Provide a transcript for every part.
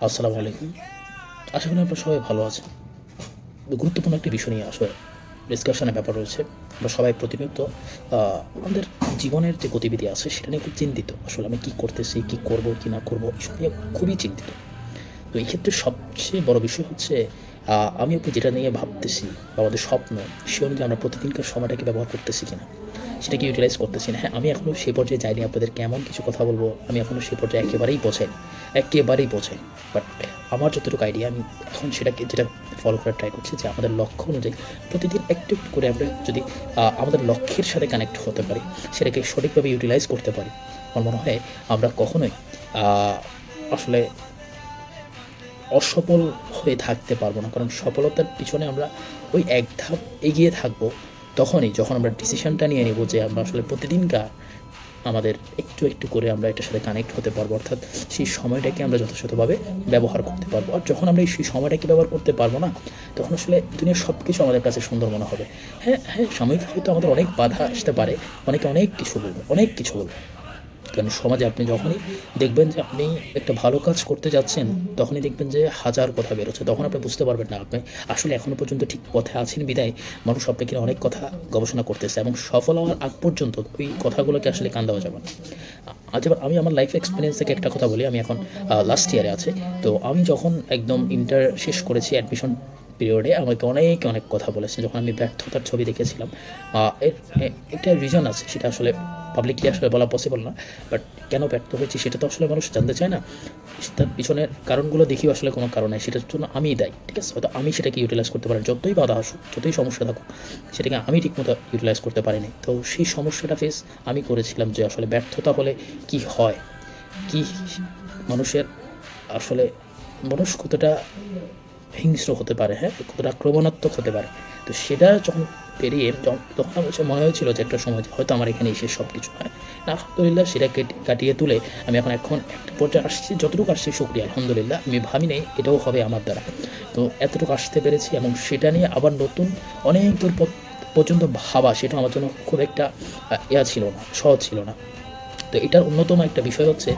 আসসালামু আলাইকুম। আশা করি আপনারা সবাই ভালো আছেন। গুরুত্বপূর্ণ একটি বিষয় নিয়ে আসলে ডিসকাশনের ব্যাপার রয়েছে। আমরা সবাই প্রতিনিয়ত আমাদের জীবনের যে গতিবিধি আছে সেটা নিয়ে খুব চিন্তিত। আসলে আমি কী করতেছি, কী করব, কী না করব এসব নিয়ে খুবই চিন্তিত। তো এই ক্ষেত্রে সবচেয়ে বড় বিষয় হচ্ছে আমি আপনি যেটা নিয়ে ভাবতেছি বা আমাদের স্বপ্ন সে অনুযায়ী আমরা প্রতিদিনকার সময়টাকে ব্যবহার করতেছি কিনা, সেটাকে ইউটিলাইজ করতেছি না। হ্যাঁ, আমি এখনও সেই পর্যায়ে যাইনি আপনাদেরকে এমন কিছু কথা বলবো, আমি এখনও সেই পর্যায়ে একেবারেই পৌঁছাইনি। বাট আমার যতটুকু আইডিয়া আমি এখন সেটাকে যেটা ফলো করার ট্রাই করছি যে আমাদের লক্ষ্য অনুযায়ী প্রতিদিন একটু একটু করে আমরা যদি আমাদের লক্ষ্যের সাথে কানেক্ট হতে পারি, সেটাকে সঠিকভাবে ইউটিলাইজ করতে পারি, আমার মনে হয় আমরা কখনোই আসলে অসফল হয়ে থাকতে পারবো না। কারণ সফলতার পিছনে আমরা ওই এক ধাপ এগিয়ে থাকবো তখনই যখন আমরা ডিসিশনটা নিয়ে নেব যে আমরা আসলে প্রতিদিনকার আমাদের একটু একটু করে আমরা এটার সাথে কানেক্ট হতে পারবো, অর্থাৎ সেই সময়টাকে আমরা যথাযথভাবে ব্যবহার করতে পারবো। আর যখন আমরা সেই সময়টাকে ব্যবহার করতে পারবো না, তখন আসলে দুনিয়ার সব কিছু আমাদের কাছে সুন্দর মনে হবে। হ্যাঁ হ্যাঁ, সাময়িক হয়তো আমাদের অনেক বাধা আসতে পারে, অনেকে অনেক কিছু বলবে। কারণ সমাজে আপনি যখনই দেখবেন যে আপনি একটা ভালো কাজ করতে যাচ্ছেন, তখনই দেখবেন যে হাজার কথা বেরোচ্ছে। তখন আপনি বুঝতে পারবেন না আপনি আসলে এখনও পর্যন্ত ঠিক পথে আছেন বিদায় মানুষ আপনাকে অনেক কথা গবেষণা করতেছে, এবং সফল হওয়ার আগ পর্যন্ত ওই কথাগুলোকে আসলে কান দেওয়া যাবে না। আজ এবার আমি আমার লাইফ এক্সপিরিয়েন্স থেকে একটা কথা বলি। আমি এখন লাস্ট ইয়ারে আছি। তো আমি যখন একদম ইন্টার শেষ করেছি, অ্যাডমিশন পিরিয়ডে আমাকে অনেক কথা বলেছে যখন আমি ব্যর্থতার ছবি দেখেছিলাম। এর একটা রিজন আছে, সেটা আসলে পাবলিকলি আসলে বলা পসিবল না। বাট কেন ব্যর্থ হয়েছি সেটা তো আসলে মানুষ জানতে চায় না। তার পিছনের কারণগুলো দেখিও আসলে কোনো কারণ নেই, সেটার জন্য আমিই দায়ী। ঠিক আছে, হয়তো আমি সেটাকে ইউটিলাইজ করতে পারি, যতই বাধা আসুক, যতই সমস্যা থাকুক, সেটাকে আমি ঠিকমতো ইউটিলাইজ করতে পারিনি। তো সেই সমস্যাটা ফেস আমি করেছিলাম যে আসলে ব্যর্থতা হলে কি হয়, কি মানুষের আসলে মানুষ কতটা হিংস্র হতে পারে, হ্যাঁ, কতটা আক্রমণাত্মক হতে পারে। তো সেটা যখন পেরিয়ে তখন আমার মনে হয়েছিল যে একটা সময় হয়তো আমার এখানে এসে সব কিছু হয়। আলহামদুলিল্লাহ সেটা কাটিয়ে তুলে আমি এখন একটা পর্যায়ে আসছি, যতটুকু আসছি শুকরিয়া আলহামদুলিল্লাহ। আমি ভাবি নাই এটাও হবে আমার দ্বারা। তো এতটুকু আসতে পেরেছি, এবং সেটা নিয়ে আবার নতুন অনেক দূর পর্যন্ত ভাবা, সেটা আমার জন্য খুব একটা ছিল না, সহজ ছিল না। তো এটার অন্যতম একটা বিষয় হচ্ছে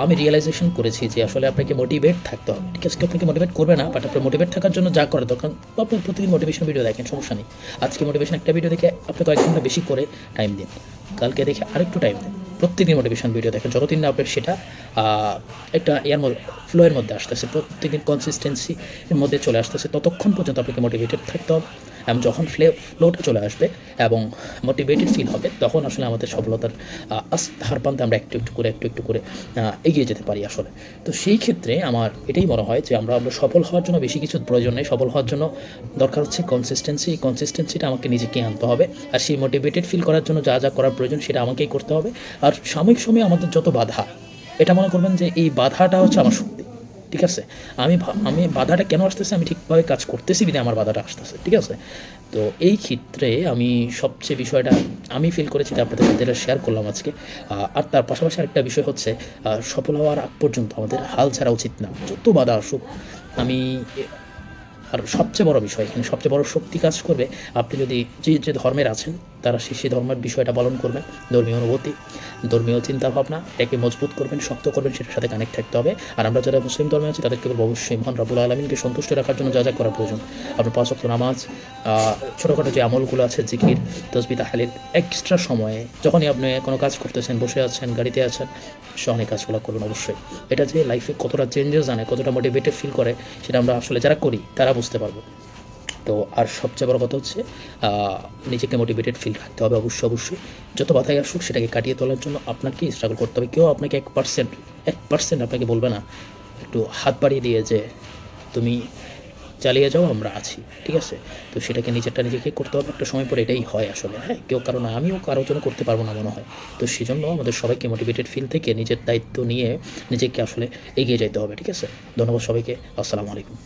আমি রিয়েলাইজেশন করেছি যে আসলে আপনাকে মোটিভেট থাকতে হবে। ঠিক আছে, কেউ আপনাকে মোটিভেট করবে না, বাট আপনার মোটিভেট থাকার জন্য যা করা দরকার, আপনি প্রতিদিন মোটিভেশন ভিডিও দেখেন, সমস্যা নেই। আজকে মোটিভেশন একটা ভিডিও দেখে আপনি কয়েক ঘন্টা বেশি করে টাইম দিন, কালকে দেখে আরেকটু টাইম দিন। প্রত্যেকদিন মোটিভেশন ভিডিও দেখেন, যতদিন না আপনার সেটা একটা ফ্লোয়ের মধ্যে আসতেছে, প্রত্যেকদিন কনসিস্টেন্সির মধ্যে চলে আসতেছে, ততক্ষণ পর্যন্ত আপনাকে মোটিভেটেড থাকতে হবে। এবং যখন ফ্লোটা চলে আসবে এবং মোটিভেটেড ফিল হবে, তখন আসলে আমাদের সফলতার হার প্রান্তে আমরা একটু একটু করে এগিয়ে যেতে পারি আসলে। তো সেই ক্ষেত্রে আমার এটাই মনে হয় যে আমরা সফল হওয়ার জন্য বেশি কিছু প্রয়োজন নেই। সফল হওয়ার জন্য দরকার হচ্ছে কনসিস্টেন্সি। এই কনসিস্টেন্সিটা আমাকে নিজেকে আনতে হবে, আর সেই মোটিভেটেড ফিল করার জন্য যা করার প্রয়োজন সেটা আমাকেই করতে হবে। আর সাময়িক সময়ে আমাদের যত বাধা, এটা মনে করবেন যে এই বাধাটা হচ্ছে আমার শক্তি। ঠিক আছে, আমি বাধাটা কেন আসতেছে, আমি ঠিকভাবে কাজ করতেছি বিধায় আমার বাধাটা আসতেছে। ঠিক আছে, তো এই ক্ষেত্রে আমি সবচেয়ে বিষয়টা আমি ফিল করেছি, আপনাদের সাথে এটা শেয়ার করলাম আজকে। আর তার পাশাপাশি আরেকটা বিষয় হচ্ছে সফল হওয়ার আগ পর্যন্ত আমাদের হাল ছাড়া উচিত না, যত বাধা আসুক। আমি আর সবচেয়ে বড় বিষয়, এখানে সবচেয়ে বড় শক্তি কাজ করবে আপনি যদি যে ধর্মের আছেন তারা সেই ধর্মের বিষয়টা পালন করবেন। ধর্মীয় অনুভূতি, ধর্মীয় চিন্তাভাবনা এটাকে মজবুত করবেন, শক্ত করবেন, সেটার সাথে কানেক্ট থাকতে হবে। আর আমরা যারা মুসলিম ধর্মে আছি তাদেরকে অবশ্যই মহান রব্বুল আলামিনকে সন্তুষ্ট রাখার জন্য যা করা প্রয়োজন, আপনার 5 ওয়াক্ত নামাজ, ছোটোখাটো যে আমলগুলো আছে, জিকির, তসবিহ, তাহলিল, এক্সট্রা সময়ে যখনই আপনি কোনো কাজ করতেছেন, বসে আছেন, গাড়িতে আছেন, সহনে কাজগুলো করবেন অবশ্যই। এটা যে লাইফে কতটা চেঞ্জেস আনে, কতটা মোটিভেটেড ফিল করে, সেটা আমরা আসলে যারা করি তারা বুঝতে পারবো। তো আর সবচেয়ে বড় কথা হচ্ছে নিজেকে মোটিভেটেড ফিল রাখতে হবে অবশ্যই। যত বাধাই আসুক সেটাকে কাটিয়ে তোলার জন্য আপনাকেই স্ট্রাগল করতে হবে। কেউ আপনাকে 1% আপনাকে বলবে না, একটু হাত বাড়িয়ে দিয়ে যে তুমি চালিয়ে যাও, আমরা আছি। ঠিক আছে, তো সেটাকে নিজেকে করতে হবে। একটা সময় পরে এটাই হয় আসলে, হ্যাঁ, কেউ কারণ আমিও কারোর জন্য করতে পারবো না মনে হয়। তো সেজন্য আমাদের সবাইকে মোটিভেটেড ফিল থেকে নিজের দায়িত্ব নিয়ে নিজেকে আসলে এগিয়ে যেতে হবে। ঠিক আছে, ধন্যবাদ সবাইকে। আসসালামু আলাইকুম।